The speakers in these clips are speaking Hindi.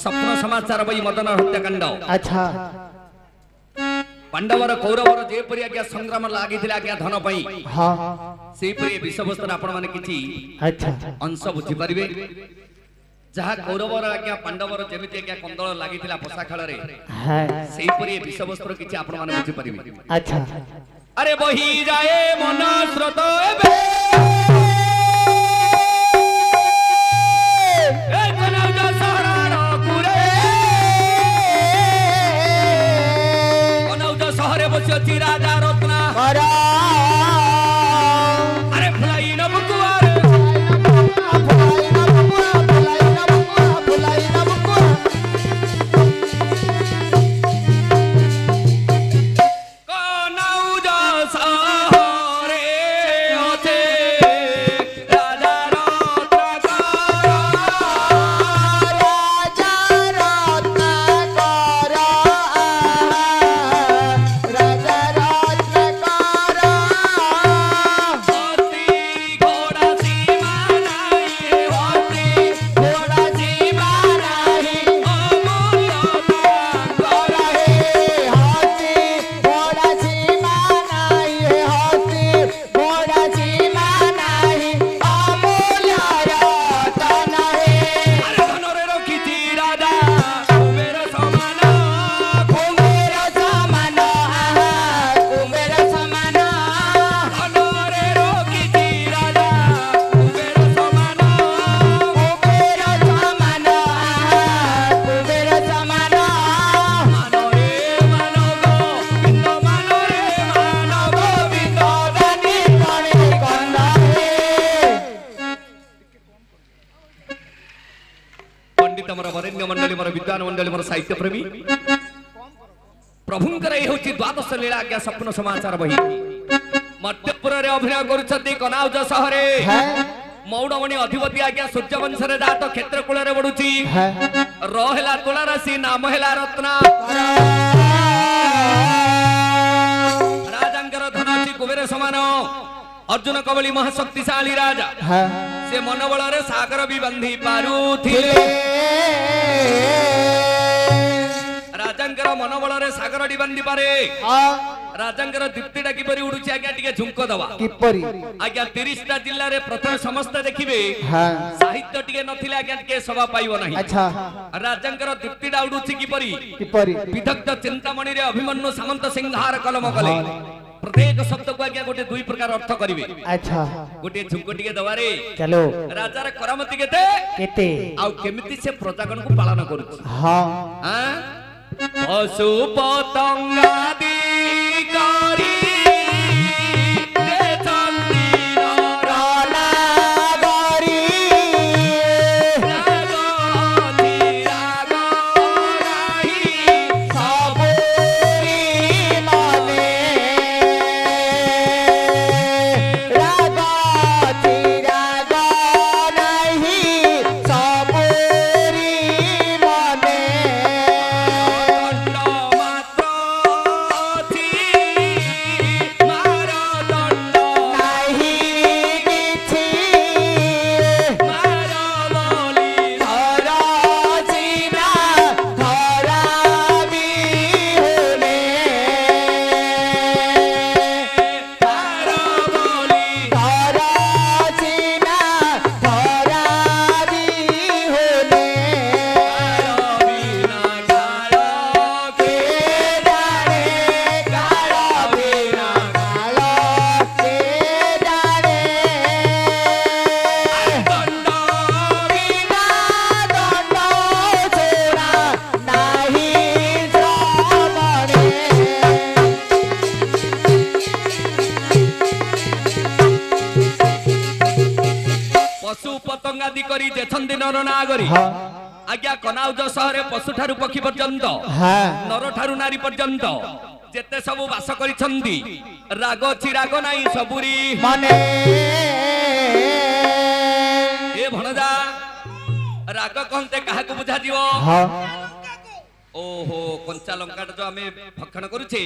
स्वप्न समाचार बही मदन हत्याकांड अच्छा पांडवर कौरवर जेपरी आज्ञा संग्राम लागिथिला आज्ञा धन पई हां सेपरी विषयवस्तु आपण माने किछि अच्छा अंश बुझी परिबे जहा कौरवर आज्ञा पांडवर जेमिति आज्ञा कंदळ लागिथिला पोसा खेल रे हां सेपरी विषयवस्तु किछि आपण माने बुझी परिबे अच्छा अरे बही जाए मन स्रोत एबे ए कनौजा सहरार कुरे कनौजा सहरे बसिछि राजा रत्ना अरे फलाई न बुकुआर कनौजा सहरे अथे राजा हाथी घोड़ा सीमा नहीं हाथी घोड़ा सीमा नहीं अरे धनरे रखिछि राजा कुबेर समान धनरे रखिछि राजा कुबेर समान मानो रे मानो गोविंद मानो रे मानो गोविंद दानी पंडित मोर वरेण्य मंडली मोर विद्वान मंडली मोर साहित्य प्रेमी प्रभुंकर ए होची द्वादश लीला आज्ञा स्वप्न समाचार बही मध्यपुर रे अभिनय करूछथि कनौज सहरे मौडमणि अधिपति आज्ञा सूर्यवंश रे जात क्षेत्र कूल रे बडुची रहेला तुला राशि नाम हेला रत्ना राजांकर धन अछि कुबेर समान अर्जुन कबली महाशक्तिशाली राजा से मनोबल रे सागर भी बंधी पारुथिले राजांकर मनोबल रे सागर डी बंधी पारे राजांकर दीप्तिटा किपरि उडुची आज्ञा टिके झुंको दवा किपरि आज्ञा 30 टा जिल्ला रे प्रथम समस्त देखिबे साहित्य टिके नथिले आज्ञा टिके सभा पाइबो नाही अच्छा राजांकर दीप्तिटा उडुची किपरि विदग्ध चिंतामणि रे अभिमन्यु सामंत सिंहार कलम कले प्रत्येक शब्द को आज्ञा गोटे दुई प्रकार अर्थ करिवे अच्छा गोटे झुंको टिके दवा रे चलो राजा रे करामती केते आ केमिति से प्रजागण को पालन करू हां पशु पतंगादि करी आज्ञा कनौज सहरे पशु ठारू पक्षी पर्यंत नर ठारू नारी पर्यंत जेते सबु वास करिसंदी राग अछि राग नाही सबुरी माने ए भणजा राग कहते काहा को बुझा दियो ओहो कंचा लंका जो आमे भक्षण करूछे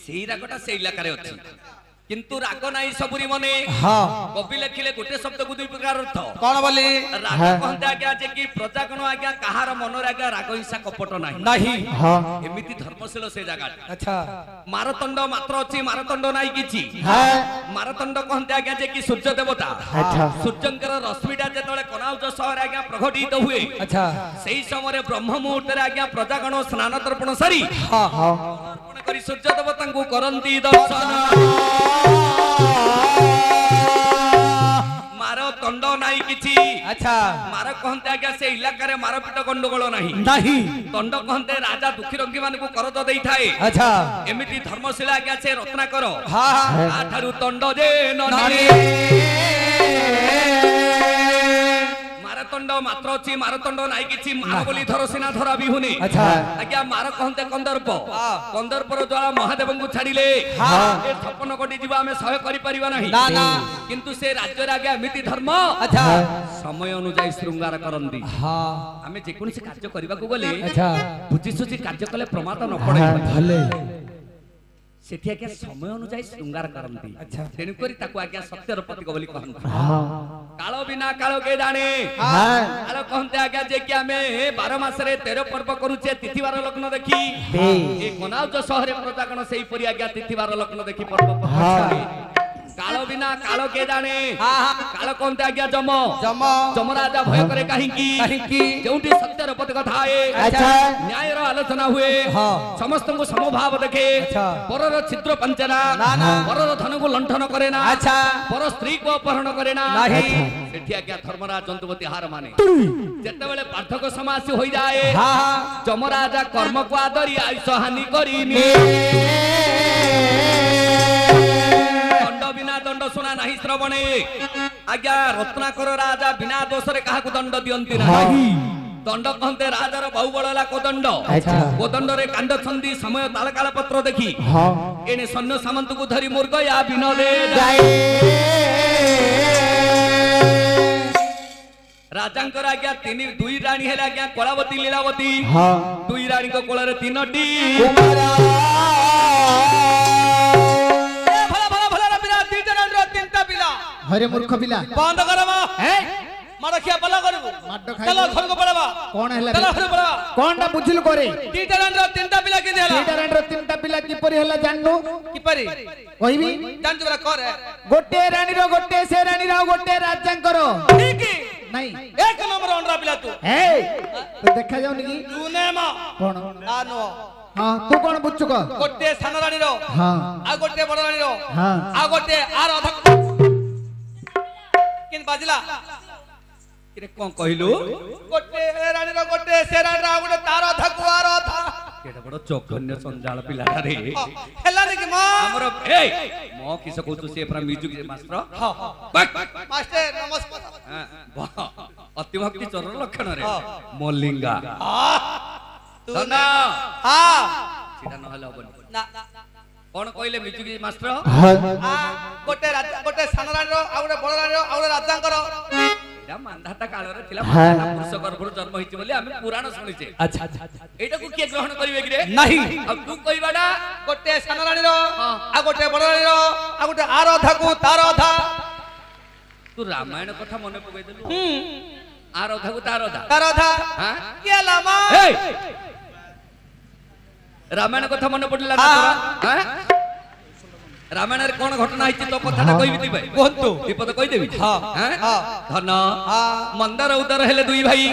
सेही रागटा सेही इलाका रे अछि किंतु राग नाही सबुरी मने कवि लिखिले गोटे शब्द को दुई प्रकार अर्थ कौन बोली राग कहते आज्ञा जे कि प्रजा गण आज्ञा कहार मन रे आज्ञा राग हिंसा कपट नाही एमिति धर्मशील से जगह अच्छा मारतंड मात्र अछि मारतंड नाही किछि मारतंड कहते आज्ञा जे कि सूर्य देवता सूर्यंकर रश्मिटा जेतले कनाउज शहर आज्ञा प्रकटित हुए अच्छा सेही समय ब्रह्म मुहूर्त रे आज्ञा प्रजा गण स्नान तर्पण सरी करी सूर्य देवता को करंती दर्शन मारो तंड नाही किछि अच्छा मार कहते आज्ञा से इलाका रे मारपीट गंडगोल नाही तंड कहते राजा दुखी रोगी मान को करज देई थाए अच्छा एमिति धर्मशिला आज्ञा से रत्ना करो आठारु तंड जे ननी मारतंड मात्र अछि मारतंड नाही किछि मार बोली धर सिना धरा बिहुनी अच्छा आज्ञा मार कहते कंदर्प कंदर्पर द्वारा महादेव को छाड़िले ए 56 कोटी जीव आमे सह करि परिबा नाही ना ना किंतु से राज्य रे आज्ञा एमिति धर्म अच्छा समय अनुसार श्रृंगार करंदी हां आमे जे कोनी से कार्य करबा को गले अच्छा बुझी सुझी कार्य कले प्रमाद न पड़े भले सेठी आज्ञा समय अनुसार श्रृंगार करंती अच्छा तेनु करी ताको आज्ञा सत्यर प्रतीक बोली कहंती कालो बिना कालो के जाने कालो कहते आज्ञा जे कि आमे 12 मास रे 13 पर्व करूचे तिथिवार लग्न देखी ए कोनाउज शहर प्रजा गण सेही परि आज्ञा तिथिवार लग्न देखी पर्व करे कालो बिना कालो के जाने कालो कहते आज्ञा जम जम जम राजा भय करे काहींकी जेउठी सत्यर प्रतीक थाए अच्छा न्याय रो आलोचना हुए समस्त को समभाव देखे परर छिद्र पंचना परर धन को लंठन करे ना अच्छा पर स्त्री को अपहरण करे ना नाही सेठी आज्ञा धर्मराज जंतुवती हार माने जेते बेले पार्थक समासी होई जाए जमराजा कर्म को आदरी आयुष हानि करिनी दंड बिना दंड सुना नाही श्रवणे आज्ञा रत्नाकर राजा बिना दोष रे काहा को दंड दियंती नाही दंड कहते राजार बाहुबला कोदंड कोदंड रे कांड छंदी समय तालकाल पत्र देखी एने सैन्य सामंत को धरी मुर्ग या बिनोदे राजांकर आज्ञा दुई रानी हेला आज्ञा कलावती लीलावती दुई रानी को कोल रे तीनटी हरे मूर्ख पिला बंद करबा मार खिया पला करबो चलो घर को पड़बा कोन हैला चलो घर पड़बा कोनटा बुझिल करे तीटा रांडर तीनटा पिला के देला तीटा रांडर तीनटा पिला की परि हैला जाननु की परि कहबी जान जरा करे गोटे रानी रो गोटे से रानी रो गोटे राजांकर ठीक नहीं एक नंबर अंडा पिला तू ए तो देखा जाउनी की तू ने मा कोन आनो हां तू कोन बुझुक गोटे सान रानी रो हां आ गोटे बड़ रानी रो हां आ गोटे आर अधा किन बाजला किरे कोन कहिलु गोटे रानी रो गोटे से रानी रो गोटे तार अधा कुआर अधा केटा बड़ चौकन्य संजाल पिला रे हेला रे कि मां हमरो ए मो किस कहतु से अपना म्यूजिक मास्टर हां मास्टर नमस्कार हां अति भक्ति चरण लक्षण रे मोलिंगा तू ना हां सीधा न हले हबनी ना कोन कहले म्यूजिक मास्टर गोटे सान रानी रो आ गोटे बड़ रानी रो आ गोटे राजांकर एडा मानधाता काल रे थिला मानधाता पुरुष गर्भर जन्म हिची बोली हम पुराण सुनिचे अच्छा अच्छा एटा को के ग्रहण करिवे कि रे नहीं अब तू कहबाडा गोटे सान रानी रो आ गोटे बड़ रानी रो आ गोटे आर अधा को तार अधा तू रामायण कथा मने पकई देलु आर अधा को तार अधा हां के लामा रामायण कथा मन पड़ला ना तोरा हैं रामायण रे कोन घटना हिची तो कथाटा कहिबि दिबे कोहतु विपद कहि देबि हैं धन मंदर उदर हेले दुई भाई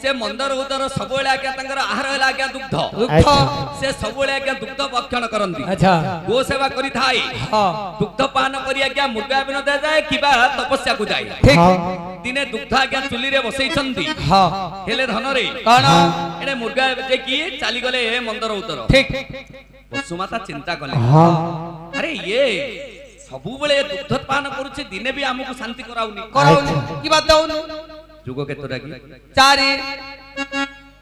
से मंदर उदर सबोले आज्ञा तंगर आहार हेला आज्ञा दुग्ध से सबोले आज्ञा दुग्ध भक्षण करंती अच्छा गो सेवा करि थाई दुग्ध पान करि आज्ञा मुर्गा बिन दे जाए किबा तपस्या को जाए ठीक दिने दुग्ध आज्ञा चुली रे बसई छंती हेले धन रे कोन एने मुर्गा जे की चाली गले मंदर उदर ठीक वसुमाता चिंता कले अरे ये सबु बेले दुग्ध पान करूचे दिने भी हमको शांति कराउनी की बात दाउनी जुग केतरा की चारि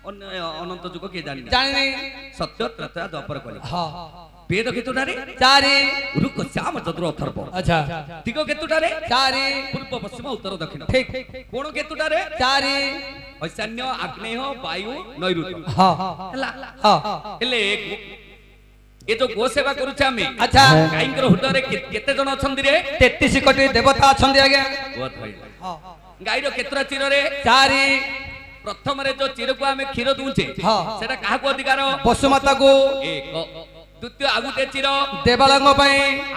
अनंत जुग के जानि जानि सत्य त्रैता द्वापर कली वेद केतुटा रे चारि रुक श्याम चतुर अथर्व अच्छा दिग केतुटा रे चारि पूर्व पश्चिम उत्तर दक्षिण ठीक कोण केतुटा रे चारि ईशान्य आग्नेय वायु नैऋत्य हां हला हां हेले ये जो गो सेवा करूचे आमे अच्छा गाईंकर हृदय रे केते जन अछंदी रे 33 कोटी देवता अछंदी आगे बहुत भाई गाई रो केतरा चिर रे 4 प्रथम रे जो चिर को आमे खीर दूचे सेटा काहा को अधिकार पशु माता को एक द्वितीय आगुटे चिर देवालंग पई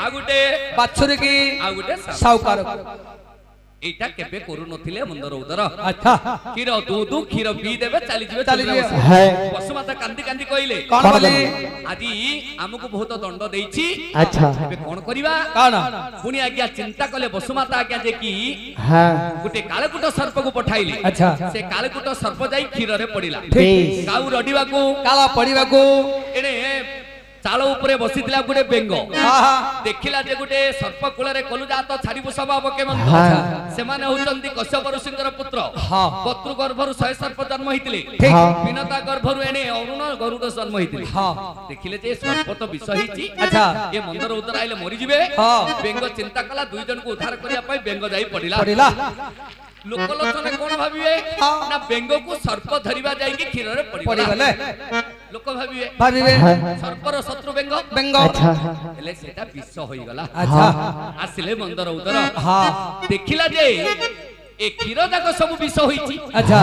आगुटे बाछुरी की आगुटे साउकार एटा केबे करू नथिले मंदर उदर अच्छा खीर दूध खीर पी देबे चली जिवे है पशु माता कांदी कांदी कहले कोन बोली आदि हमकु बहुत दंड देइछि अच्छा एबे कोन करिवा कोन पुनी आज्ञा चिंता कले पशु माता आज्ञा जे की हां गुटे कालकुट सर्प को पठाइले अच्छा से कालकुट सर्प जाई खीर रे पडिला ठीक गाउ रडिवा को काला पडिवा को एने चाल ऊपर बसीथिला गुटे बेंग हां देखिला जे गुटे सर्प कुल रे कलुजा तो छाड़ीबु स्वभाव के मंद से माने होचंदी कश्यप ऋषिंकर पुत्र पत्रु गर्भरु 100 सर्प जन्म होइतिले विनता गर्भरु एने अरुण गरुड जन्म होइतिले देखिले जे सर्प तो विष हिची अच्छा ए मंदर उतर आइले मरि जिवे बेंग चिंता कला दुई जन को उद्धार करिया पई बेंग जाई पडिला लोकलोचने कोन भाबिवे ना बेंग को सर्प धरिबा जाई कि खीर रे पड़ी गले लोक भाबिवे सर्पर शत्रु बेंग बेंग अच्छा हेले सेटा विष होई गला अच्छा आसिले मंदर उदर हां देखिला जे ए खीर जाक सब विष होईची अच्छा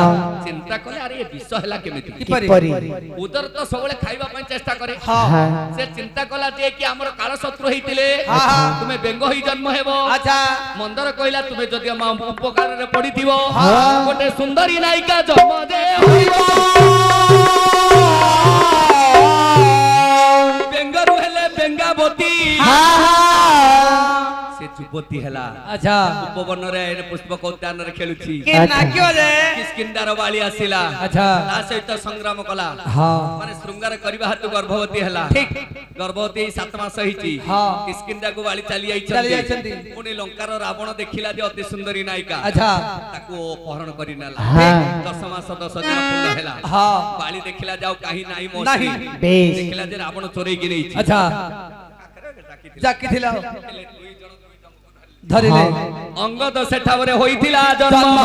चिंता कले अरे ए विष हला केमिति किपरि उदर तो सबले खाइबा पई चेष्टा करे हां से चिंता कला जे कि हमर काल शत्रु हेतिले तुमे बेंग होई जन्म हेबो अच्छा मंदर कहला तुमे जदि हम उपकार रे पडिथिबो गोटे सुंदरी नायिका जन्म दे बेंगरु हेले बेंगावती से जुबती हेला अच्छा उपवन रे पुष्पक उद्यान रे खेलुची के नाकियो रे किसकिंदार वाली आसिला अच्छा ता सहित संग्राम कला हां माने श्रृंगार करबा हेतु गर्भवती हेला ठीक गर्भवती 7 मास हिची हां किसकिंदा को वाली चली आइछंती पुनी लंकार रावण देखिला जे अति सुंदरी नायिका अच्छा ताको अपहरण करि नेला 10 मास 10 दिन पूर्ण हेला हां वाली देखिला जाओ काही नाही मोसी नाही बेस देखिला जे रावण चोरई कि नहीं अच्छा जाकी थिला धरिले अंगद सेठावरे होइथिला जन्म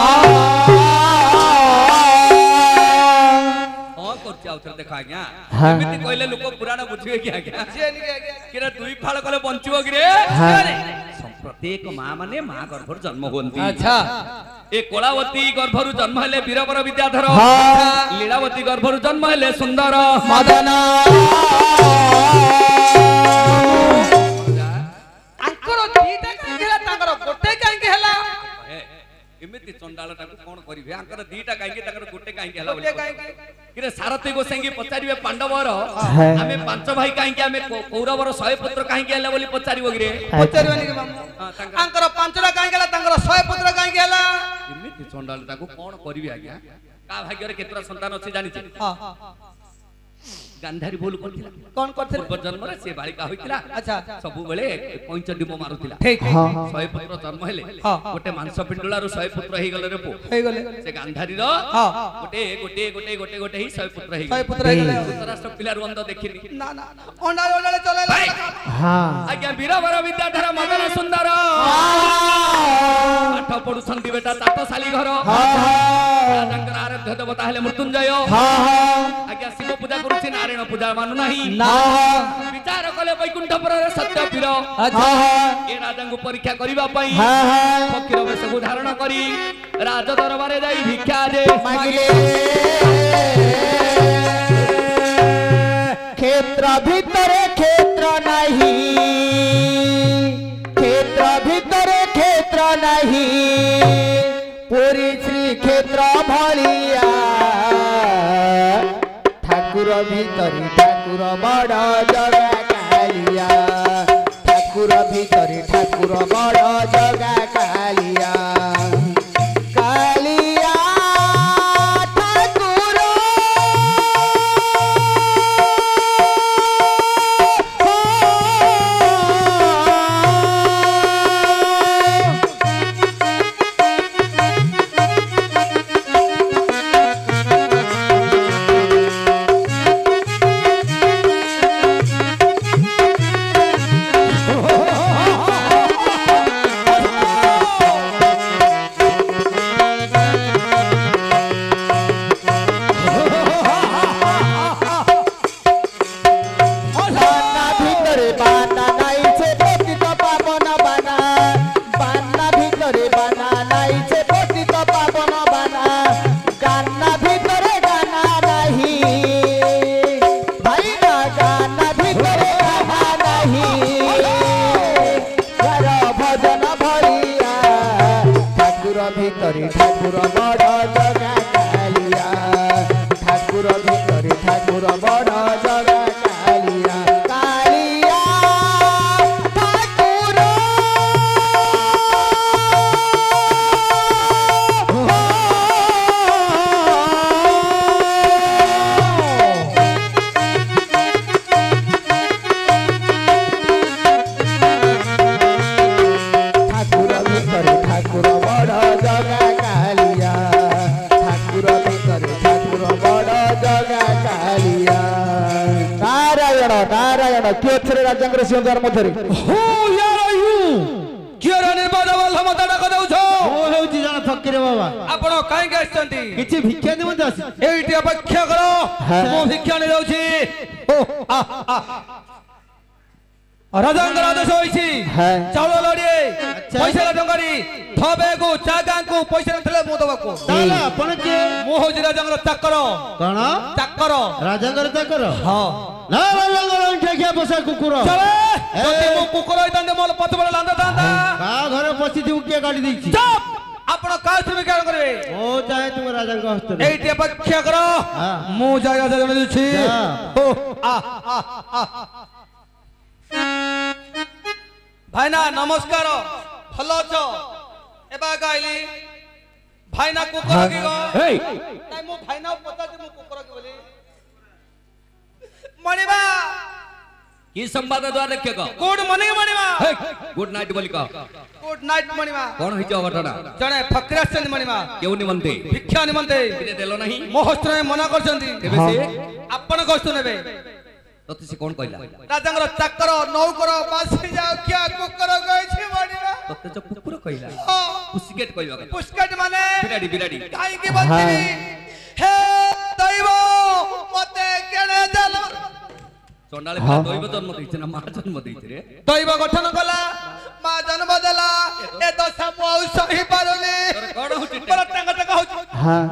करछि आउथर देखा आज्ञा एमिति कहले लोक पुराण बुझिवे कि आज्ञा किरे दुई फाळ कले बंचिबो कि रे प्रत्येक मां माने मां गर्भर जन्म होंती अच्छा ए कोलावती गर्भरु जन्म हेले वीरवर विद्याधर लीलावती गर्भरु जन्म हेले सुंदर मदन अंकर दीटा कांगेला तांकर गोटे कांगे हला एमिति चंडालटा को कोन करिवे अंकर दीटा कांगे तांकर गोटे कांगे हला बोले किरे सारथी गोसाई पचारिवे पांडवर आमे पांच भाई कांगे आमे कौरवर 100 पुत्र कांगे हला बोली पचारिबो गिरे पचारिवनी के मामू अंकर पांचरा कांगेला तांकर 100 पुत्र कांगे हला एमिति चंडालटा को कोन करिवे आज्ञा का भाग्य रे केतरा संतान अछि जानि छी हां गांधारी भूल करथिला कोन करथिला पूर्व जन्म रे से बालिका होइतिला अच्छा सबु बेले पैंच डिमो मारुतिला ठीक 100 पुत्र जन्म हेले गोटे मांस पिंडुला रो 100 पुत्र हे गले रे पो हे गले से गांधारी रो हां गोटे गोटे गोटे गोटे गोटे ही 100 पुत्र हे 100 पुत्र हे गले धृतराष्ट्र पिला रुंद देखिनी ना ना ओंडाले ओंडाले चलेला हां आज्ञा वीरवर विद्याधर मदन सुंदर पाठ पढुछंती बेटा तातशाली घर राजांकर आराध्य देवता हेले मृत्युंजय आज्ञा शिव पूजा करूछि नारायण पूजा मानु नाही विचार कले वैकुंठपुर रे सत्य पीर ए राजा को परीक्षा करिबा पई फकीर वेश को धारण करी राज दरबारे जाई भिक्षा दे मागिले क्षेत्र भितरे क्षेत्र नहीं क्षेत्र भितरे क्षेत्र नहीं पूरी श्री क्षेत्र भलिया ठाकुर भितरे ठाकुर बड़ जगा कालिया ठाकुर भितरे ठाकुर बड़ जगा कालिया कालिया ठाकुर ठाकुर बड़ जगा कालिया कालिया ठाकुर ठाकुर भितर ठाकुर बड़ जगा कालिया ठाकुर भितर ठाकुर बड़ जगा कालिया नारायण नारायण किए छे राजांकर सिंहद्वार मधरे हु यार यू किए रे निर्बाध वल्लभ मत डाक दउछ ओ हेउची जण फकीर बाबा आपण काई गेसंती किछि भिक्षा निमंत आसी एइटी अपेक्षा करो मो भिक्षा नै दउछि ओ राजांकर आदेश होइछि चाउल लड़िए पैसा टंकारी थबे को चागा को पैसा नथले मो दबाको ताला आपण के मो होछि राजांकर चाकर कोन चाकर राजांकर चाकर हां ना राजांकर अंठे के बसा कुकुर चले जति मो कुकुर होइतांदे मोल पथ बड़ लांदा तांदा का घर पछि दिउ के गाड़ी दैछि चुप आपण कास में क्या करबे ओ चाहे तुम राजांकर हस्त एइटी अपेक्षा करो मो जागा जण दिछि ओ भाईना नमस्कार भलो छ एबा गाइली भाईना कुकुर की गो हे नाइ मो भाईना पता जे मो कुकुर की बोली मणिबा की संवाद द्वार देखे को गुड मॉर्निंग मणिबा हे गुड नाइट बोली का गुड नाइट मणिबा कोन हिजो घटना जने फकरासन मणिबा केउ निमंते भिक्षा निमंते किने देलो नाही मोहस्त्र में मना करछंती केबे से आपण कष्ट नेबे तते से कोन कहला राजांगर चाकर नौकर बासी जाओ क्या कुकुर गई छी मणिबा तते जो कुकुर कहला पुस्केट कहवा का पुष्कट माने बिराडी बिराडी काई के बंदी हे दैव मते केने देल चंडाले बा दैव जन्म दैछ ना मा जन्म दैछ रे दैव गठन कला मा जन्म देला ए दशा मो सही पारुनी तोर कोन होछि पर टंग टंग होछि हां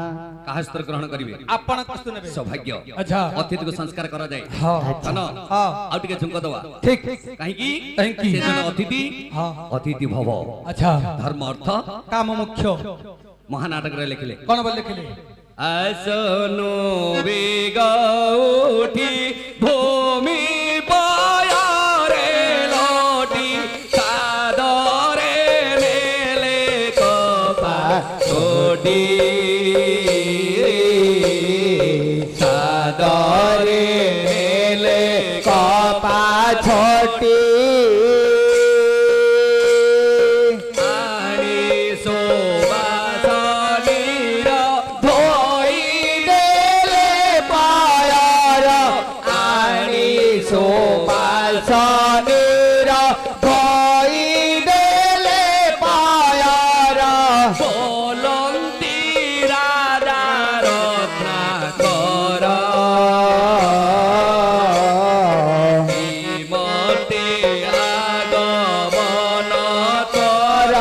काहस्त्र ग्रहण करिवे आपण कस्तु नेबे सौभाग्य अच्छा अतिथि को संस्कार करा जाए हां जानो हां आउ टिके झुंक दवा ठीक काहे की काहे की? से जन अतिथि हां अतिथि भव अच्छा धर्म अर्थ काम मुख्य महानाटक रे लिखले कोन बोल लिखले आसनो बेगा उठी भूमि पाया रे लोटी सादरे मेले कपा छोटी सादरे मेले कपा छोटी आनी सोबासनीर धोई देले पायार आनी सोपासनीर धोई देले पायार बोलंती राजा रत्नाकर मते आगमन कर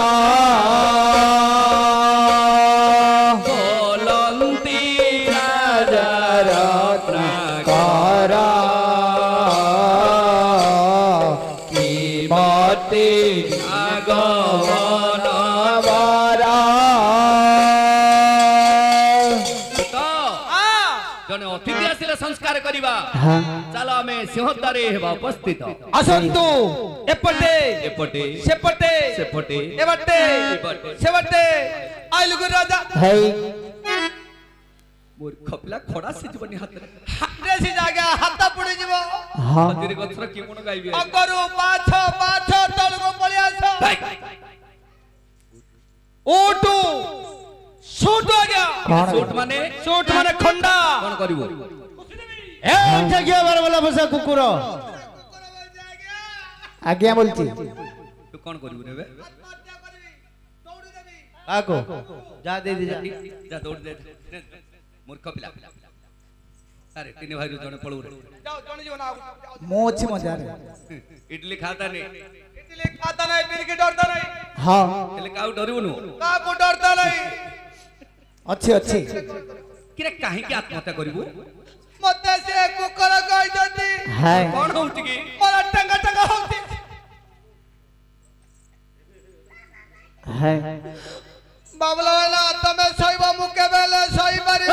बोलंती राजा रत्नाकर मते आगमन जने अतिथि आसिले संस्कार करिबा चलो आमे सिंहद्वारे हेबा उपस्थित असंतु एपटे एपटे सेपटे सेपटे एबटे एपटे सेबटे आइल गुरु राजा है मोर खपला खड़ा से जीवनी हाथ रे देसी जागा हाथ पड़ी जीवो हां हजिर गछर की कोन गाइबे अगरु पाछ पाछ तलको पड़ी आछो ओटू सूट आ गया सूट माने खंडा कोन करिवो ए जगिया बार वाला बसा कुकुर आज्ञा बोलती तू कोन करिवो रे आको जा दे दे जा दौड़ दे मूर्ख पिला अरे तीन भाई जने पळू रे जाओ जण जीवन आ मो अछि मजा रे इडली खाता ने इडली खाता नहीं बिर के डरता नहीं हां एले काउ डरिवनु का को डरता नहीं अच्छे अच्छे किरे काहे के आत्महत्या करिवो मते से कुकर गई जती है कोन होउची की मोरा टंगा टंगा होती है बाबला वाला तमे सहीबा मुके बेले सही मारी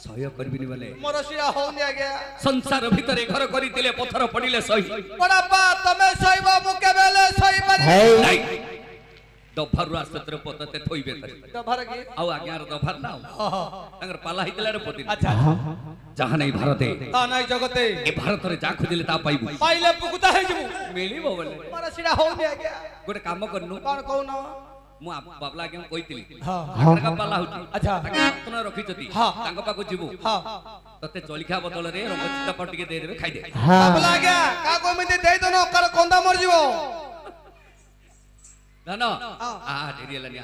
सही ସହ୍ୟ କରିବିନି ବୋଲେ ମୋର ଶିରା ହଉନି ଆଜ୍ଞା ସଂସାର ଭିତରେ ଘର କରିଥିଲେ ପଥର ପଡ଼ିଲେ ସହି ବଡ଼ପା ତମେ ସହିବ ମୁଁ କେବେଲେ ସହି ପାରିବି ନାହିଁ ଦଫାରୁ ଆସତରେ ପଦତେ ଥୋଇବେ ଦଫାର କି ଆଉ ଆଜ୍ଞାର ଦଫାର ନା ତାଙ୍କର ପାଲା ହେଇଥିଲା ରେ ପଦି ଆଚ୍ଛା ଯାହା ନାହିଁ ଭାରତେ ତା ନାହିଁ ଜଗତେ ଏ ଭାରତରେ ଯାହା ଖୋଜିଲେ ତା ପାଇବୁ ପାଇଲେ ପୁକୁତା ହେଇଯିବୁ ମିଳିବ ବୋଲେ ମୋର ଶିରା ହଉନି ଆଜ୍ଞା ଗୋଟେ କାମ କରନୁ କଣ କହୁନ ମୁଁ ବାବଲା ଆଜ୍ଞା କହିଥିଲି ହଁ ପାଲା ହଉଛି ଆଚ୍ଛା ତାଙ୍କ ଯତ୍ନ ରଖିଛନ୍ତି ତାଙ୍କ ପାଖକୁ ଯିବୁ ହଁ ତତେ ଜଳିଖିଆ ବଦଳରେ ରଙ୍ଗଚିତା ପାଟ ଟିକେ ଦେଇଦେବେ ଖାଇଦେ ବାବଲା ଆଜ୍ଞା କାହାକୁ ଏମିତି ଦେଇଦନ କାଳେ କନ୍ଦା ମରିଯିବ ଧନ ଡେରି ହେଲାନି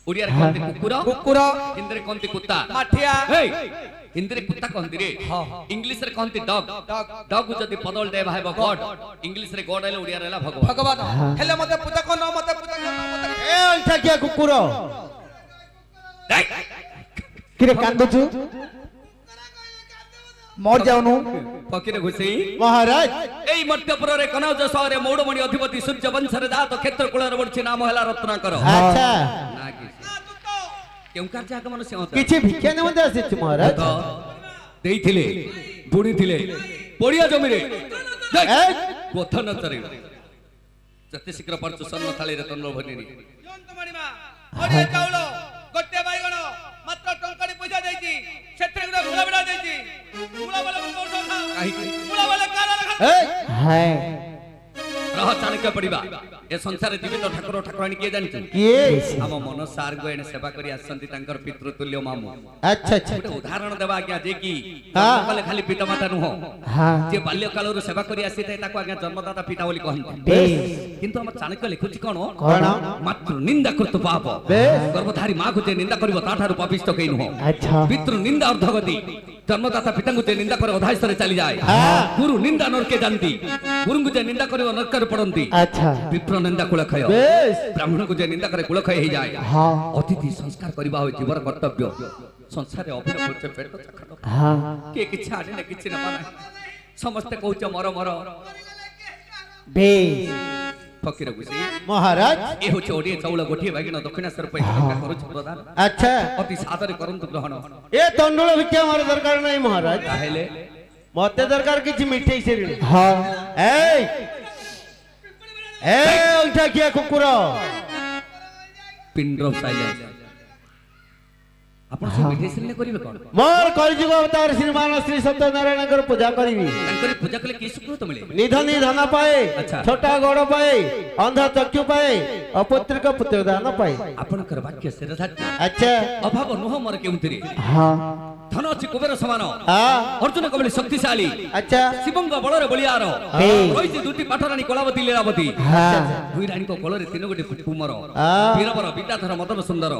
ଓଡ଼ିଆରେ କହନ୍ତି କୁକୁର କୁକୁର ହିନ୍ଦୀରେ କହନ୍ତି କୁତ୍ତା ମାଠିଆ ହିନ୍ଦୀରେ କୁତ୍ତା କହନ୍ତି ରେ ଇଂଲିଶରେ କହନ୍ତି ଡଗ୍ ଡଗ୍ ଯଦି ବଦଳ ଦେବା ହେବ ଗଡ୍ ଇଂଲିଶରେ ଗଡ୍ ହେଲେ ଓଡ଼ିଆରେ ହେଲା ଭଗବାନ ଭଗବାନ ହେଲେ ମତେ ପୂଜା କର ମତେ ପୂଜା କର ମତେ ଏ ଅଲଠାକିଆ କୁକୁର କିରେ କାନ୍ଦୁଛୁ ମର ଯାଉନୁ ଫକୀର ଘୁଷେଇ ମହାରାଜ এই মধ্যপুরের কনৌজ শহরে মৌড়মণি অধিপতি সূর্য বংশের জাত ক্ষেত্র কুলর বর্ষি নাম হেলা রত্নাকর আচ্ছা না কি কেউ কার্য আগমন সিংহ କିଛି ଭିକ୍ଷା ନିମନ୍ତେ ଆସିଛୁ ମହାରାଜ ଦେଇଥିଲେ ବୁଣିଥିଲେ ପଡ଼ିଆ ଜମିରେ ଗୋଥନ ଚରେ ଯେତେ ଶୀଘ୍ର ପାରୁଛୁ ସ୍ୱର୍ଣ୍ଣ ଥାଳିରେ ତନ୍ନ ଭରିନି ଓଡ଼ିଆ ଚାଉଳ ଗୋଟେ ବାଇଗଣ ମାତ୍ର ଟଙ୍କାଟି ପଇସା ଦେଇଛି ସେଥିରେ ଗୋଟେ ମୂଳ ବିଡ଼ା ଦେଇଛି ମୂଳ ବଲେ ମୂଳ ବଲେ ରହ ଚାଣକ୍ୟ ପଡ଼ିବା ଏ ସଂସାରରେ ଜୀବିତ ଠାକୁର ଠାକୁରାଣୀ କିଏ ଜାଣିଛୁ କିଏ ଆମ ମନ ସାର୍ ଗୋ ଏଣେ ସେବା କରି ଆସିଛନ୍ତି ତାଙ୍କର ପିତୃତୁଲ୍ୟ ମାମୁ ଆଚ୍ଛା ଆଚ୍ଛା ଗୋଟେ ଉଦାହରଣ ଦେବା ଆଜ୍ଞା ଯେ କି କଲେ ଖାଲି ପିତାମାତା ନୁହଁ ଯେ ବାଲ୍ୟ କାଳରୁ ସେବା କରି ଆସିଥାଏ ତାକୁ ଆଜ୍ଞା ଜନ୍ମଦାତା ପିତା ବୋଲି କହନ୍ତି କିନ୍ତୁ ଆମ ଚାଣକ୍ୟ ଲେଖୁଛି କଣ ମାତୃ ନିନ୍ଦା କୃତ ପାପ ଗର୍ଭଧାରୀ ମାକୁ ଯେ ନିନ୍ଦା କରିବ ତାଠାରୁ ପାପିଷ୍ଟ କେହି ନୁହଁ ପିତୃ ନିନ୍ଦା ଅର୍ଦ୍ଧଗତି ଜନ୍ମଦାତା ପିତାଙ୍କୁ ଯେ ନିନ୍ଦା করে অধাইস্তরে চালি যায় গুরু নিন্দা নরকে জানতি গুরুଙ୍କୁ যে নিন্দা କରିବ নরକରେ ପଡନ୍ତି আচ্ছা বিপ্র নিন্দা কুলক্ষୟ ব্রাহ্মণଙ୍କୁ যে নিন্দা করে কুলক্ষୟ ହେଇଯାଏ অতিথি সংস্কার କରିବା હોય জীবন কর্তব্য সংসারে অভিନୟ করছে পেট চাଖଣ୍ଡ কে କିଛି ଆଣିଲେ କିଛି ନେବା ନାହିଁ ସମସ୍ତେ କହୁଛ ମର ମର ବେଶ ଫକୀର ଘୁଷେଇ ମହାରାଜ ଏ ହେଉଛି ଓଡ଼ିଆ ଚାଉଳ ଗୋଟିଏ ବାଗିଣ ଦକ୍ଷିଣେଶ୍ୱର ପାଇଁ ଟଙ୍କା କରୁଛି ପ୍ରଦାନ ଆଚ୍ଛା ଅତି ସାଦରେ କରନ୍ତୁ ଗ୍ରହଣ ଏ ତଣ୍ଡୁଳ ଭିକ୍ଷା ମୋର ଦରକାର ନାହିଁ ମହାରାଜ ତାହେଲେ ମତେ ଦରକାର କିଛି ମିଠେଇ ସେରିଣି ହଁ ଏ ଅଲଠାକିଆ କୁକୁର ପିଣ୍ଡ ସାଇଲେନ୍ସ ଆପଣ ସେ ମିଠେଇ ସିଲେ କରିବେ କଣ ମୋର କଳିଯୁଗ ଅବତାର ଶ୍ରୀମାନ ଶ୍ରୀ ସତ୍ୟନାରାୟଣଙ୍କର ପୂଜା କରିବି ତାଙ୍କର ପୂଜା କଲେ କି ସୁକୃତ ମିଳେ ନିଧନି ଧନ ପାଏ ଛୋଟା ଗୋଡ଼ ପାଏ ଅନ୍ଧ ଚକ୍ଷୁ ପାଏ ଅପୁତ୍ରିକ ପୁତ୍ର ଦାନ ପାଏ ଆପଣଙ୍କର ବାକ୍ୟ ଶିରଧାର୍ଯ୍ୟ ଆଚ୍ଛା ଅଭାବ ନୁହଁ ମୋର କେଉଁଥିରେ ଧନ ଅଛି କୁବେର ସମାନ ଅର୍ଜୁନ କବଳି ଶକ୍ତିଶାଳୀ ଆଚ୍ଛା ଶିବଙ୍କ ବଳରେ ବଳିଆର ରହିଛି ଦୁଇଟି ପାଠରାଣୀ କଳାବତୀ ଲୀଳାବତୀ ଦୁଇ ରାଣୀଙ୍କ କୋଳରେ ତିନି ଗୋଟି କୁମର ବୀରବର ବିଦ୍ୟାଧର ମଦନ ସୁନ୍ଦର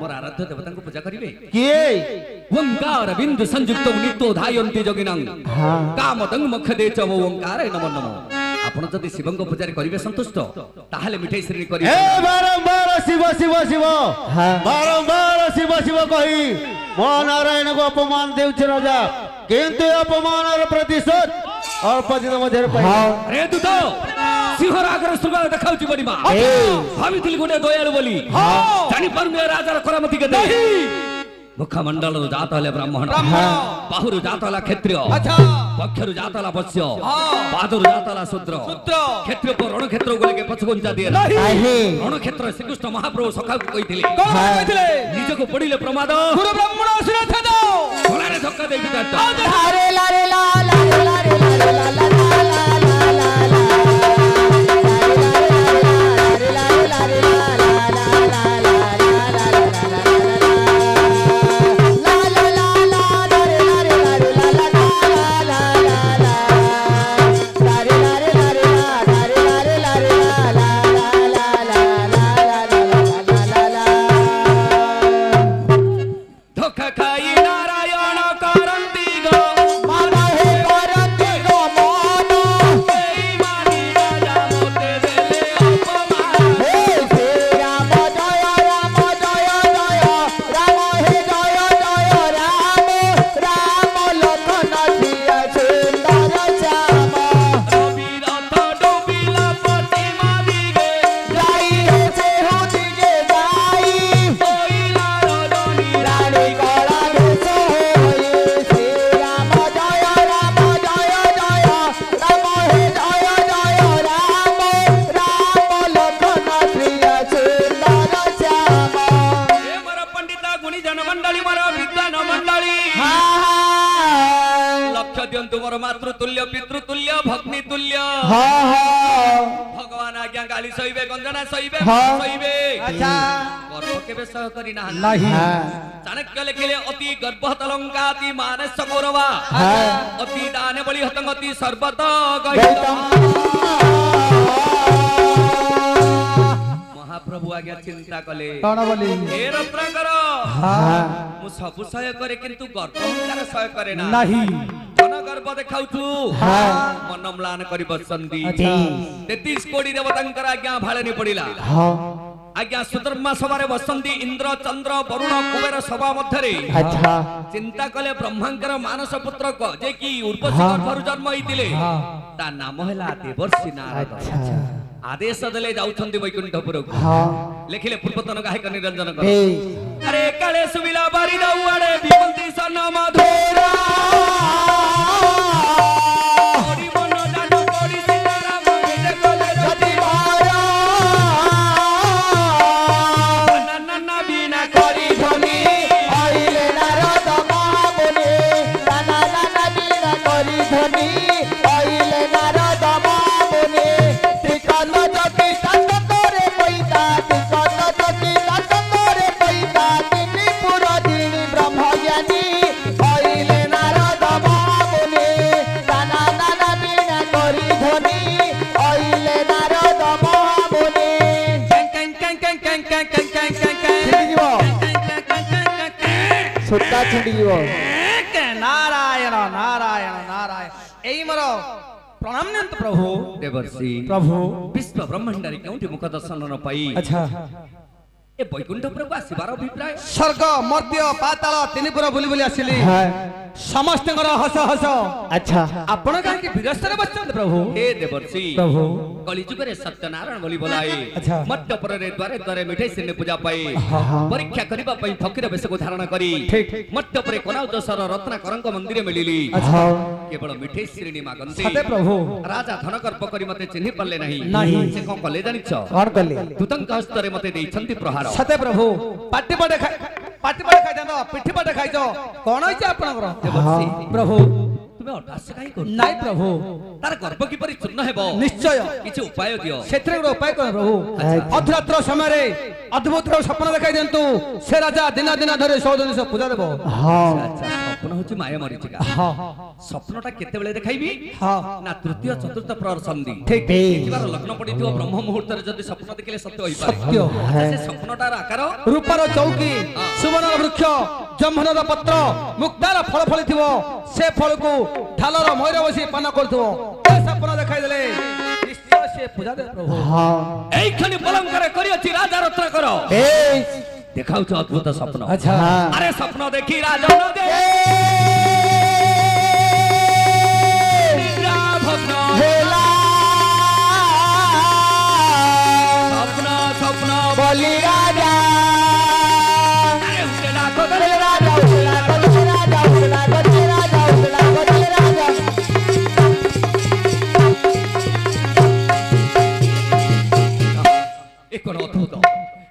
ମୋର ଆରାଧ୍ୟ ଦେବତାଙ୍କୁ ପୂଜା କରିବେ କିଏ ଓଙ୍କାର ବିନ୍ଦୁ ସଂଯୁକ୍ତ ନିତ୍ୟ ଧାୟନ୍ତି ଯୋଗିନଂ କାମଦଂ ମୁଖ ଦେଚ ଓଙ୍କାର ନମ ନମ ଆପଣ ଯଦି ଶିବଙ୍କ ପୂଜାରେ କରିବେ ସନ୍ତୁଷ୍ଟ ତାହେଲେ ମିଠେଇ ଶ୍ରେଣୀ କରିବେ ବାରମ୍ବାର ଶିବ ଶିବ ଶିବ ବାରମ୍ବାର ଶିବ ଶିବ କହି ମୋ ନାରାୟଣକୁ ଅପମାନ ଦେଉଛି ରାଜା କିନ୍ତୁ ଅପମାନର ପ୍ରତିଶୋଧ ଅଳ୍ପ ଦିନ ମଧ୍ୟରେ ରେ ତୁ ତ ସିଂହର ଆଗରେ ଶୃଙ୍ଗାର ଦେଖାଉଛି ବଡ଼ିମା ଭାବିଥିଲି ଗୋଟେ ଦୟାଳୁ ବୋଲି ଜାଣିପାରୁନି ରାଜାର କରାମତି କେତେ ମୁଖମଣ୍ଡଳରୁ ଜାତ ହେଲେ ବ୍ରାହ୍ମଣ ବାହୁରୁ ଜାତ ହେଲା କ୍ଷତ୍ରିୟ ପକ୍ଷରୁ ଜାତ ହେଲା ବୈଶ୍ୟ ପାଦରୁ ଜାତ ହେଲା ଶୂଦ୍ର କ୍ଷତ୍ରିୟ ରଣକ୍ଷେତ୍ର ଗଲେ ପଛଘୁଞ୍ଚା ଦିଏ ରଣକ୍ଷେତ୍ର ଶ୍ରୀକୃଷ୍ଣ ମହାପ୍ରଭୁ ସଖାକୁ କହିଥିଲେ ନିଜକୁ ପଡ଼ିଲେ ପ୍ରମାଦ ଗଳାରେ ଧକ୍କା ଦେଇକି ମୋ गुणीजन मंडली मोर विद्वान मंडली लक्ष्य दियंतु मोर मातृतुल्य पितृतुल्य भग्नि तुल्य भगवान आज्ञा गाली सहिबे गंजना सहिबे सहिबे गर्व केबे सह करी नाही चाणक्य लिखिले अति गर्भत लंकाति मानस गौरवा अति दाने बलि हतंगति सर्वत गहित महाप्रभु आज्ञा चिंता कले कौन बोली हे रत्नाकर मु सब सहाय करे किंतु गर्भ अहंकार सहाय करे ना नहीं मन गर्भ देखाउछु मन म्लान करि बसंती 33 कोटी देवतांकर आज्ञा भाळेनी पडिला आज्ञा सुधर्मा सभारे बसंती इंद्र चंद्र वरुण कुबेर सभा मध्यरे चिंता कले ब्रह्मांकर मानस पुत्र को जे की उर्वशी गर्भरु जन्म होइतिले ता नाम हैला देवर्षि नारद आदेश देले जाउछंती वैकुंठपुर लिखिले पूर्वतन गायक निरंजन कर अरे काले सुबिला बारी दउआडे विपंती सन मधुरा ओडी मन जानो कोडी सीताराम बेटे कोले जति मारा नन्ना बिना करी धनी आइले नारद महामुनि नन्ना बिना करी धनी आइले नारद महामुनि टिकन जति ततरे पैता टिकन जति ततरे पैता तिनी पुर दिनी ब्रह्म ज्ञानी आइले नारद महामुनि नन्ना बिना करी धनी आइले नारद महामुनि सुत्ता छिंडी जीव नारायण नारायण नारायण एई मरो प्रणाम नंत प्रभु देवर्षि प्रभु विश्व ब्रह्मांडरी केउठी मुख दर्शन न पाई अच्छा ए वैकुंठपुर को आसीबार अभिप्राय स्वर्ग मर्त्य पाताल तिनिपुर बुली बुली आसिली समस्त हस हस अच्छा आपण काहे विरस्तरे बसचंद प्रभु हे देवर्षि प्रभु कलिजुगरे सत्यनारायण बोली बोलाए अच्छा। मट्टपर रे द्वारे द्वारे मिठाई सिने पूजा पाए परीक्षा करिबा पई फकीर बेश को धारण करी ठीक। मट्टपर कोनाउदसर रत्नाकरंक मंदिर मिलिली अच्छा केवल मिठाई श्रेणी मागंती सते प्रभु राजा धनकर्प करी मते चिन्हि परले नहीं नहीं। से कोन कले जानिछ कौन कले दूतंक हस्तरे मते देइछंती प्रहार सते प्रभु पाटी पटे खाइ जानो पिठी पटे खाइ जो कोन होइछ आपनकर देवर्षि प्रभु तुमे अटास काई कर नाइ प्रभु तार गर्भ किपरि चूर्ण हेबो निश्चय किछ उपाय दियो क्षेत्र उपाय कर प्रभु अधरात्र समय रे अद्भुत स्वप्न देखाई देंतु से राजा दिन दिन धरे 100 दिन से पूजा देबो अच्छा स्वप्न होची माया मरीचिका स्वप्नटा केते बेले देखाइबी ना तृतीय चतुर्थ प्रहर संधि ठीक देखिबार लग्न पडिथियो ब्रह्म मुहूर्त रे जदि स्वप्न देखिले सत्य होई पारे सत्य से स्वप्नटार आकार रूपार चौकी सुवर्ण वृक्ष जम्भनर पत्र मुक्तार फल फलिथिबो से फल को ढालर मयूर बसी पान करथिबो ए स्वप्न देखाई देले निश्चय से पूजा दे प्रभु एई खनि बलंकर करियछि राजा रत्न करो ए देखाउ छ अद्भुत स्वप्न अच्छा अरे स्वप्न देखि राजा न दे निद्रा भग्न हेला स्वप्न बलि राजा अरे उसे लाखो बलि राजा उला बलि राजा उला बलि राजा उला बलि राजा एक कोन अद्भुत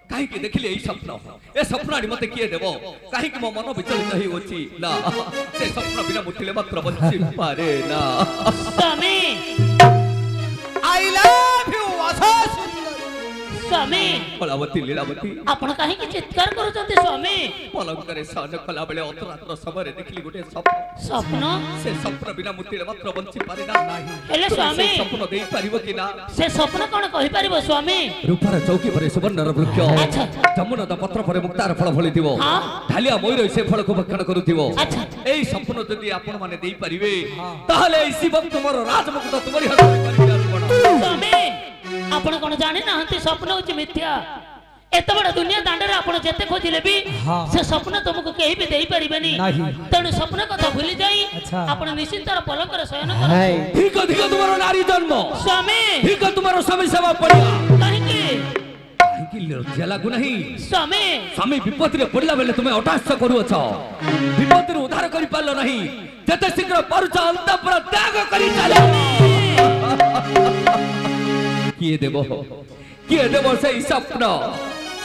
काहे के देखिले एई स्वप्न ए स्वप्नाडी मते किए देबो काहे कि मो मन विचलित होई होछि ना से स्वप्न बिना मुठिले मात्र बंची पारे ना स्वामी आई लव यू आशा स्वामी कलावती लीलावती आपण काहे की चित्कार करूचंती स्वामी पलंकरे सान कला बेले अतरात्र समय देखिली गोटे स्वप्न से स्वप्न बिना मुठिले मात्र बंची पारे ना हेले स्वामी स्वप्न देई परिबो कि ना से स्वप्न कोन कहि परिबो स्वामी रूपार चौकी परे सुवर्णर वृक्ष अच्छा। जमुना पत्र परे मुक्तार फल फलिथिबो ढालिया मयूर से फल को भक्षण करूथिबो अच्छा। एई स्वप्न जदि आपण माने देई परिबे ताहले एई शिव तुमरो राजमुकुट तुमरी हाथ में करिबे अर्पण स्वामी आपण कोन जानि नाहंती स्वप्न होची मिथ्या एत बड़ दुनिया दांडरे आपण जते खोजिले भी से स्वप्न तुमको केही भी देई परिबेनी तेणु स्वप्न कथा भूली जाई आपण निश्चिंतर पलंकर शयन कर ठीक ठीक तुमरो नारी जन्म स्वामी ठीक तुमरो स्वामी सेवा पड़िया काहे कि लज्जा लागु नहीं स्वामी स्वामी विपत्ति रे पड़ला बेले तुमे अटास करू अछ विपत्ति रे उद्धार करि पालो नहीं जते शीघ्र परुच अंतपुर त्याग करि चले किए देबो से स्वप्न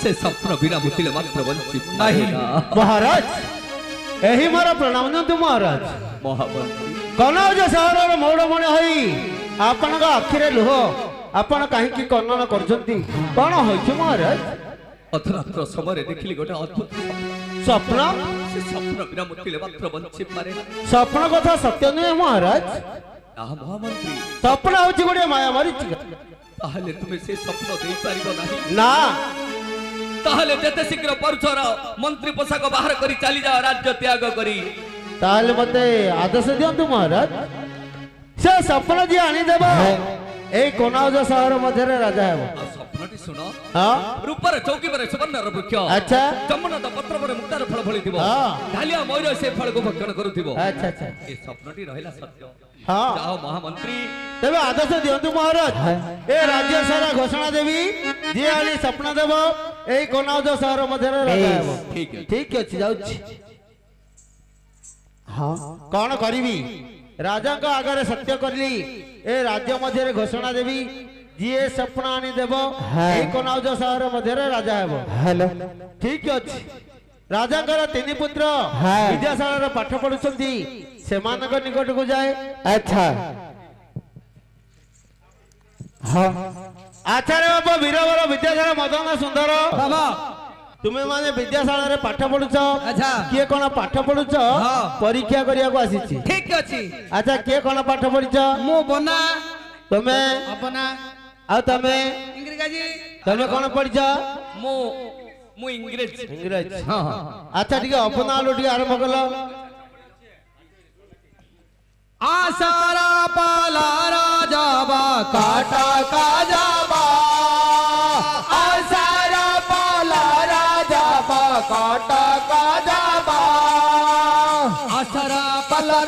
से स्वप्न बिना मुतिले मात्र बंची नहीं महाराज एही मारा प्रणाम नंतु महाराज महामंत्री कनौज सहर मौड़मणि हई आपण आखिरे लुह आपण कहीं कर्णन करछंती कौन होइछ महाराज अधरात्र समय देखिली गोटे अद्भुत स्वप्न से स्वप्न बिना मुतिले मात्र बंची पारे स्वप्न कथा सत्य नुहे महाराज महामंत्री स्वप्न होची गोटे माया मारी ताहले तुमे से स्वप्न देई पारिबो नाही ना ताहले जेते शीघ्र परचर मंत्री पोशाक बाहर करी चली जाओ राज्य त्याग करी ताहले मते आदेश दियंतु महाराज से स्वप्न जी आनी देबो ए कोनाउज शहर मध्य राजा हेबो स्वप्नटी सुनो हां रूपर चौकी पर सुवर्णर वृक्ष अच्छा जमुना पत्र पर मुक्तार फल फली थिबो ढालिया मयूर से फल को भक्षण करूथिबो अच्छा अच्छा ए स्वप्नटी रहिला सत्य हां जाओ महामंत्री तबे आदेश दियंतु महाराज ए राज्य सारा घोषणा देवी जे आनी स्वप्न देबो ए कोनाउज शहर मध्य राजा हेबो ठीक अछि जाउछि हां कोन करिवि राजा का आगे सत्य करली ए राज्य मध्य घोषणा देवी जी स्वप्न आनी देव कनौज शहर मध्य राजा हेबो हेलो ठीक अछि राजा तीन पुत्र विद्याशाला पाठ पढ़ुछंती सेमानक निकट को जाए अच्छा हां आचार्य बाबा वीरवर विद्याशाला मदन सुंदर बाबा तुम्हें माने विद्याशाला रे पाठ पढ़ुछ अच्छा किए कोन पाठ पढ़ुछ परीक्षा करिया को आसीछि ठीक अछि अच्छा किए कोन पाठ पढ़िछ मो बना तमे अपना आ तमे इंग्रेजी तमे कोन पढ़िछ मो मु इंग्रेज हां हां अच्छा ठीक है अपना लोटी आरंभ कलो आसारा पाला राजा बा काटा का जाबा आसारा पाला राजा बा काटा का जाबा आसारा पाला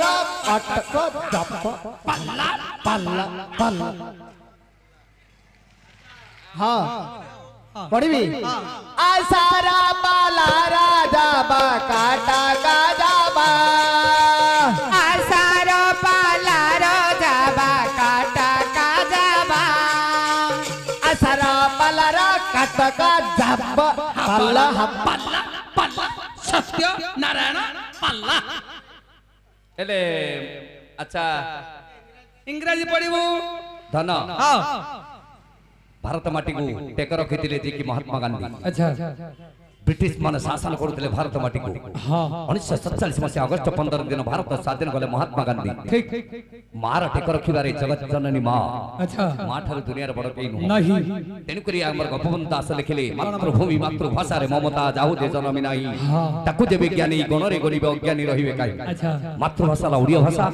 काटा का जाबा पल्ला पल्ला पल्ला हाँ पढ़ी आसारा पाला राजा बा काटा का जाबा आसारा पाला राजा बा काटा का जाबा आसारा पाला काटा का जाबा पल्ला पल्ला पल्ला सत्य नारायण पल्ला एले अच्छा इंग्रजी पढ़िबो धन हां भारत माटी को टेक रखिथिले जे कि महात्मा गांधी अच्छा ब्रिटिश मान शासन करते भारत माटी को 1947 मसीहा अगस्त 15 दिन भारत स्वाधीन गले महात्मा गांधी ठीक मार टेक रखिबारे जगत जननी मां अच्छा मां ठार दुनिया रे बड़ केई नहीं तेनु करी हमर गोपबंधु दास लिखिले मातृभूमि मातृभाषा रे ममता जाहु दे जनमी नाही ताकु जे विज्ञानी गणरे गरीब अज्ञानी रहिबे काई अच्छा मातृभाषा ला ओडिया भाषा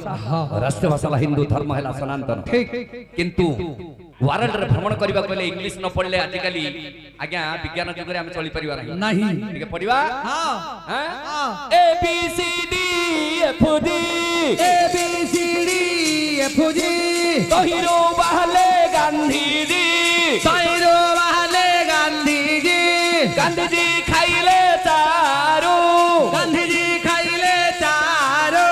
राष्ट्र भाषा ला हिंदू धर्म हैला सनातन ठीक किंतु वर्ल्ड रे भ्रमण करबा पहिले इंग्लिश न पढ़ले आज काली आज्ञा विज्ञान जुग रे हम चली परिवार नहीं ठीक है पढ़िबा हां हां A B C D F G A B C D F G कहिरो बहले गांधी जी कहिरो बहले गांधी जी गांधी जी खाइले चारो गांधी जी खाइले चारो